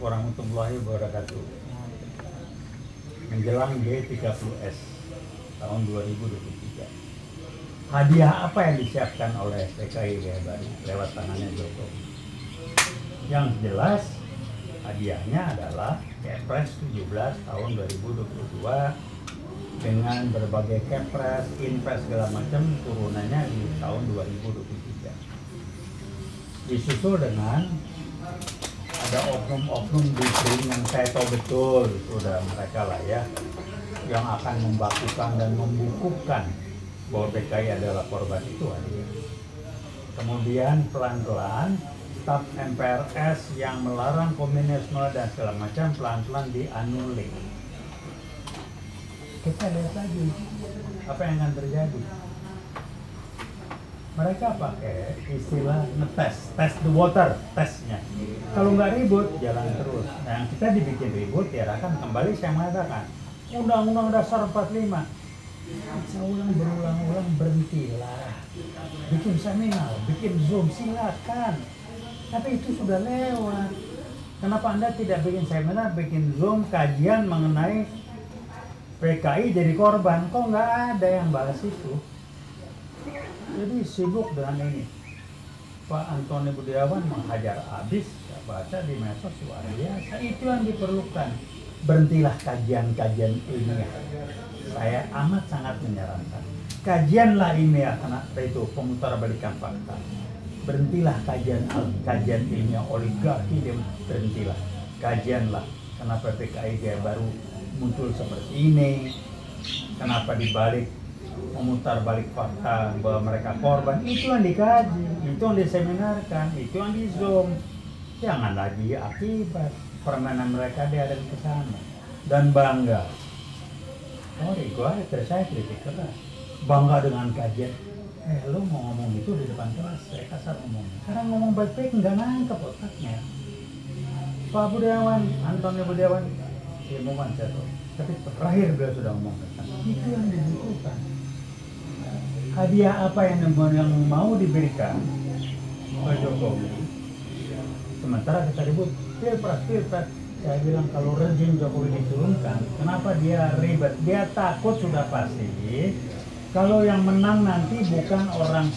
warahmatullahi wabarakatuh. Menjelang G30S tahun 2023. Hadiah apa yang disiapkan oleh PKI Gaya Baru lewat tangannya Jokowi? Yang jelas hadiahnya adalah Kepres 17 tahun 2022 dengan berbagai Kepres, Inpres segala macam turunannya di tahun 2023. Disusul dengan ada oknum-oknum di sini yang saya tahu betul sudah mereka lah ya, yang akan membakukan dan membukukan bahwa PKI adalah korban itu ada. Kemudian pelan-pelan staf MPRS yang melarang komunisme dan segala macam pelan-pelan dianulir. Kita lihat lagi apa yang akan terjadi. Mereka pakai istilah ngetes, test the water, tesnya. Kalau nggak ribut, jalan terus. Nah, yang kita dibikin ribut, ya akan kembali saya mengatakan Undang-Undang Dasar 45. Saya ulang berulang-ulang, berhentilah. Bikin seminar, bikin Zoom, silakan. Tapi itu sudah lewat. Kenapa Anda tidak bikin seminar, bikin Zoom, kajian mengenai PKI jadi korban? Kok nggak ada yang bahas itu? Jadi sibuk dengan ini. Pak Antoni Budiawan menghajar habis, saya baca di medsos luar biasa. Itu yang diperlukan. Berhentilah kajian-kajian ilmiah. Saya amat sangat menyarankan. Kajianlah ilmiah karena itu pemutarbalikan fakta. Berhentilah kajian ilmiah oligarki, berhentilah. Kajianlah kenapa PKI Gaya Baru muncul seperti ini. Kenapa dibalik memutar balik fakta bahwa mereka korban, itu yang dikaji, itu yang diseminarkan, itu yang di Zoom. Jangan lagi akibat permainan mereka diadakan ke sana dan bangga. Saya kritik keras. Bangga dengan kajian. Lo mau ngomong itu di depan kelas, saya kasar ngomong. Sekarang ngomong baik-baik nggak nangkep otaknya. Pak Budiawan, Antoni Budiawan, ilmuwan saya tahu. Tapi terakhir beliau sudah ngomong tentang itu yang dibutuhkan. Hadiah apa yang mau diberikan Pak Jokowi? Sementara kita ribut pilpres. Saya bilang kalau rezim Jokowi diturunkan, kenapa dia ribet? Dia takut sudah pasti. Kalau yang menang nanti bukan orang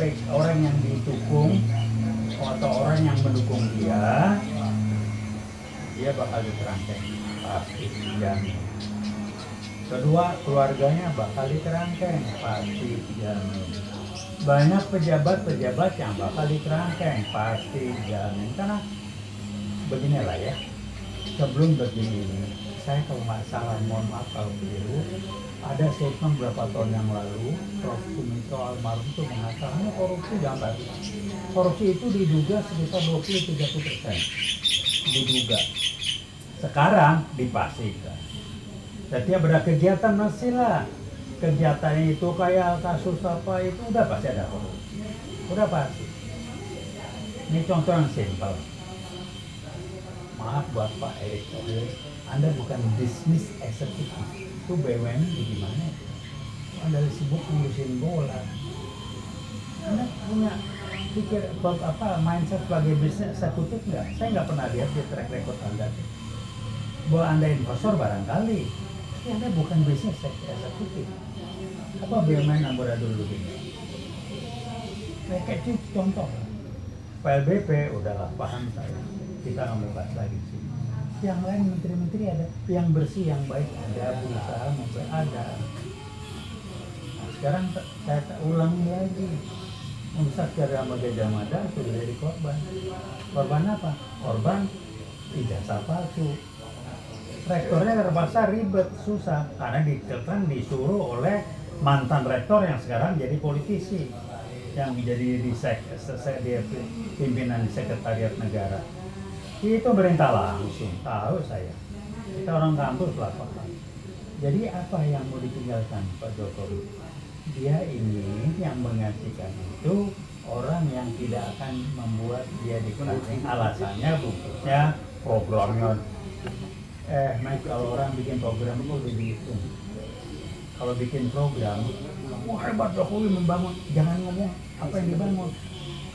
yang didukung atau orang yang mendukung dia bakal dikerangkeng pasti jamin. Kedua, keluarganya bakal dikerangkeng, pasti jamin. Banyak pejabat-pejabat yang bakal dikerangkeng, pasti jamin. Karena beginilah ya, sebelum begini, saya kalau nggak salah, mohon maaf kalau keliru, ada statement beberapa tahun yang lalu, Prof. Sumitro Almarhum itu mengatakan korupsi jangan. Korupsi itu diduga sekitar 20-30%. Diduga. Sekarang dipastikan. Setiap ada kegiatan masih lah. Kegiatannya itu kayak kasus apa itu udah pasti ada korupsi. Udah pasti. Ini contoh yang simpel. Maaf buat Pak Erick Thohir, Anda bukan bisnis eksekutif. Itu BUMN di gimana? Anda sibuk ngurusin bola. Anda punya pikir mindset sebagai bisnis eksekutif nggak? Saya nggak pernah lihat di track record Anda. Bahwa Anda investor barangkali. Ya, Anda bukan bisnis eksekutif. Apa BUMN amburadul ini? Kayak itu contoh. PLBP udahlah paham saya. Kita nggak mau bahas lagi sih. Yang lain menteri-menteri ada, yang bersih, yang baik ada, berusaha maupun ada. Nah, sekarang saya ulangi lagi. Universitas Gajah Mada sudah jadi korban. Korban apa? Korban ijazah palsu. Rektornya terpaksa ribet, susah karena disuruh oleh mantan rektor yang sekarang jadi politisi yang menjadi di pimpinan di Sekretariat Negara. Itu perintah langsung, tahu saya. Kita orang kampus lah Pak. Jadi apa yang mau ditinggalkan Pak Jokowi? Dia ini yang menggantikan itu orang yang tidak akan membuat dia dikerangkeng. Alasannya bungkusnya programnya. Mike, kalau orang bikin program itu udah dihitung. Kalau bikin program, wah hebat Jokowi membangun. Jangan ngomong apa yang dibangun,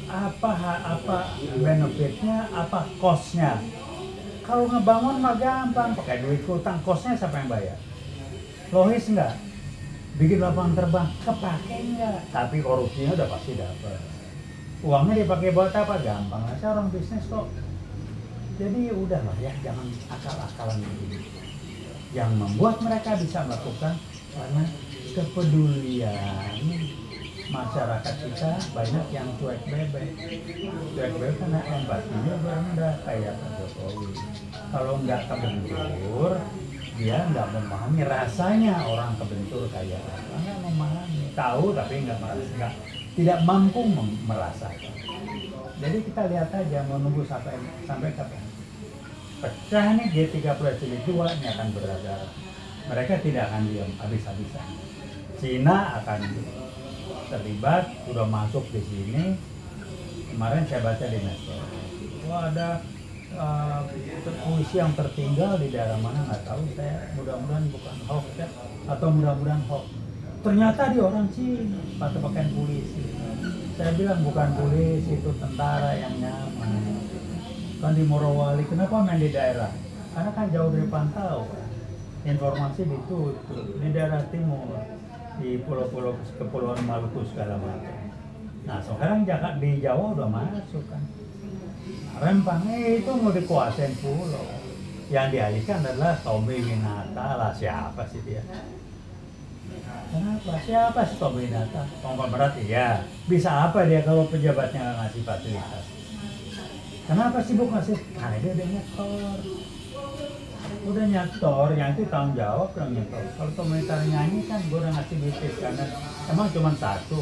apa benefitnya, apa costnya. Kalau ngebangun mah gampang, pakai duit utang, kosnya siapa yang bayar? Logis nggak? Bikin lapangan terbang, kepake nggak? Tapi korupsinya udah pasti dapat. Uangnya dipakai buat apa? Gampang aja orang bisnis kok. Jadi udahlah ya, jangan akal-akalan begini. Yang membuat mereka bisa melakukan karena kepedulian masyarakat kita banyak yang cuek bebek. Cuek bebek karena empatinya rendah kayak Pak Jokowi. Kalau nggak kebentur, dia nggak memahami rasanya orang kebentur kayak apa. Nggak memahami, tahu tapi nggak merasa, tidak mampu merasakan. Jadi kita lihat aja, mau nunggu sampai kapan. Pecah nih G30 jilid 2 ini akan berdarah. Mereka tidak akan diam habis-habisan. Cina akan terlibat, sudah masuk di sini. Kemarin saya baca di medsos, wah ada puisi yang tertinggal di daerah mana nggak tahu saya. Mudah-mudahan bukan hoax ya, atau mudah-mudahan hoax. Ternyata di orang Cina pakai polisi. Saya bilang bukan polisi, itu tentara yang nyaman. Kan di Morowali, kenapa main di daerah? Karena kan jauh dari pantau. Informasi ditutup di daerah timur, di pulau-pulau kepulauan Maluku segala macam. Nah sekarang di Jawa udah masuk kan. Rempang itu mau dikuasain pulau. Yang dialihkan adalah Tommy Winata lah, siapa sih dia? Kenapa? Siapa sih Tommy Winata? Tongkol berat iya. Bisa apa dia kalau pejabatnya nggak ngasih fasilitas? Kenapa sibuk ngasih? Karena dia udah nyetor. Udah nyetor, yang itu tanggung jawab udah nyetor. Kalau Tommy Winata nyanyi kan gue udah ngasih bisnis karena emang cuma satu.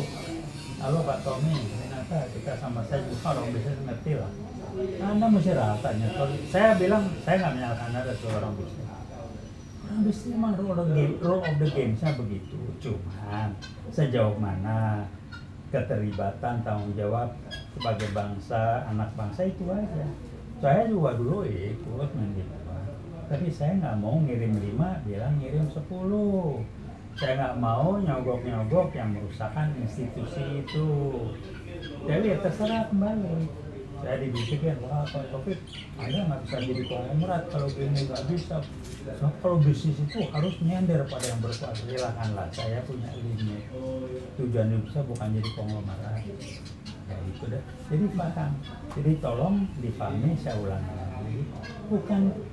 Halo Pak Tommy Winata, kita sama saya juga orang bisnis ngerti lah. Anda mesti rata nyetor. Saya bilang saya nggak menyalahkan Anda seorang bisnis. Orang bisnis memang rule of the game-nya begitu. Cuman sejauh mana keterlibatan tanggung jawab sebagai bangsa, anak bangsa itu aja. Saya juga dulu ikut main gitu, tapi saya nggak mau ngirim 5, bilang ngirim 10. Saya nggak mau nyogok-nyogok yang merusakkan institusi itu. Jadi ya terserah kembali. Saya dibisikkan, wah Pak Taufik, Anda nggak bisa jadi konglomerat kalau gini, nggak bisa. So, kalau bisnis itu harus nyender pada yang berkuasa. Silakanlah, saya punya limit. Tujuan bisa bukan jadi konglomerat. Ya itu deh. Jadi paham. Jadi tolong dipahami, saya ulangi lagi.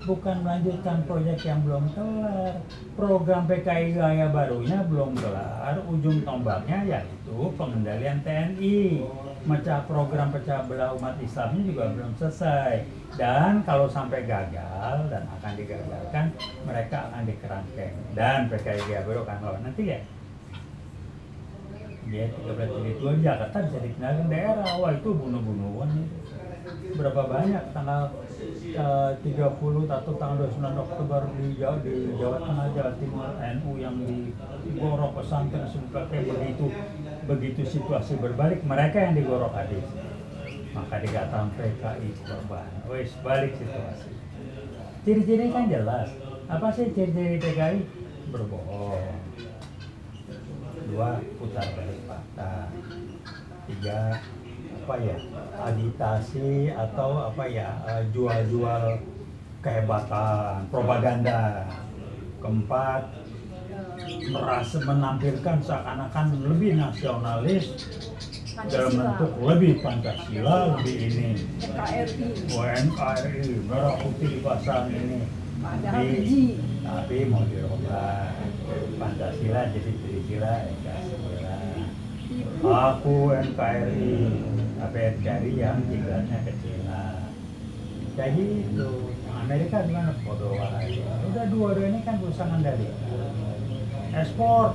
Bukan melanjutkan proyek yang belum kelar. Program PKI Gaya barunya belum kelar. Ujung tombaknya yaitu pengendalian TNI. Program pecah belah umat Islamnya juga belum selesai. Dan kalau sampai gagal dan akan digagalkan, mereka akan dikerangkeng. Dan PKI Gaya baru akan lawan nanti ya. Dia 13 jilid 2 Jakarta bisa dikenalkan daerah. Wah itu bunuh-bunuhan itu. Berapa banyak tanggal 30 atau tanggal 29 Oktober di Jawa Tengah, Jawa Timur, NU yang digorok pesantren sebagai begitu situasi berbalik, mereka yang digorok habis. Maka dikatakan PKI korban. Wes balik situasi. Ciri-ciri kan jelas. Apa sih ciri-ciri PKI? Berbohong. 2. Putar balik fakta. 3. Agitasi atau jual-jual kehebatan, propaganda. 4. Merasa menampilkan seakan-akan lebih nasionalis dalam bentuk lebih Pancasila, lebih ini NKRI, merah putih pasang ini. Tapi mau dirubah Pancasila jadi Trisila Eka. Aku NKRI, tapi NKRI yang tinggalnya ke Cina. Kayak gitu. Amerika gimana? Bodoh aja. Udah dua-dua ini kan berusaha ngendalikan. Ekspor,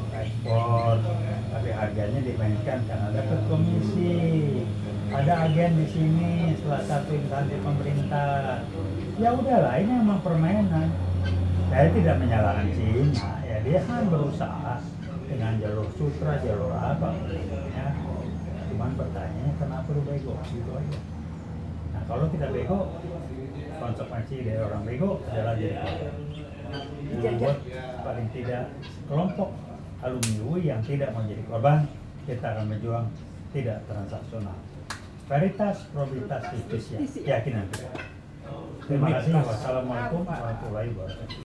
tapi harganya dimainkan karena dapat komisi. Ada agen di sini, salah satu instansi pemerintah. Ya udahlah, ini memang permainan. Saya tidak menyalahkan Cina. Ya dia kan berusaha dengan jalur sutra, jalur apa ya. Cuman pertanyaannya kenapa lu bego gitu aja. Nah kalau kita bego, konsekuensi dari orang bego adalah jadi membuat paling tidak kelompok alumni UI yang tidak mau jadi korban, kita akan berjuang tidak transaksional. Paritas, probabilitas, justisia, keyakinan kita. Terima kasih. Wassalamualaikum warahmatullahi wabarakatuh.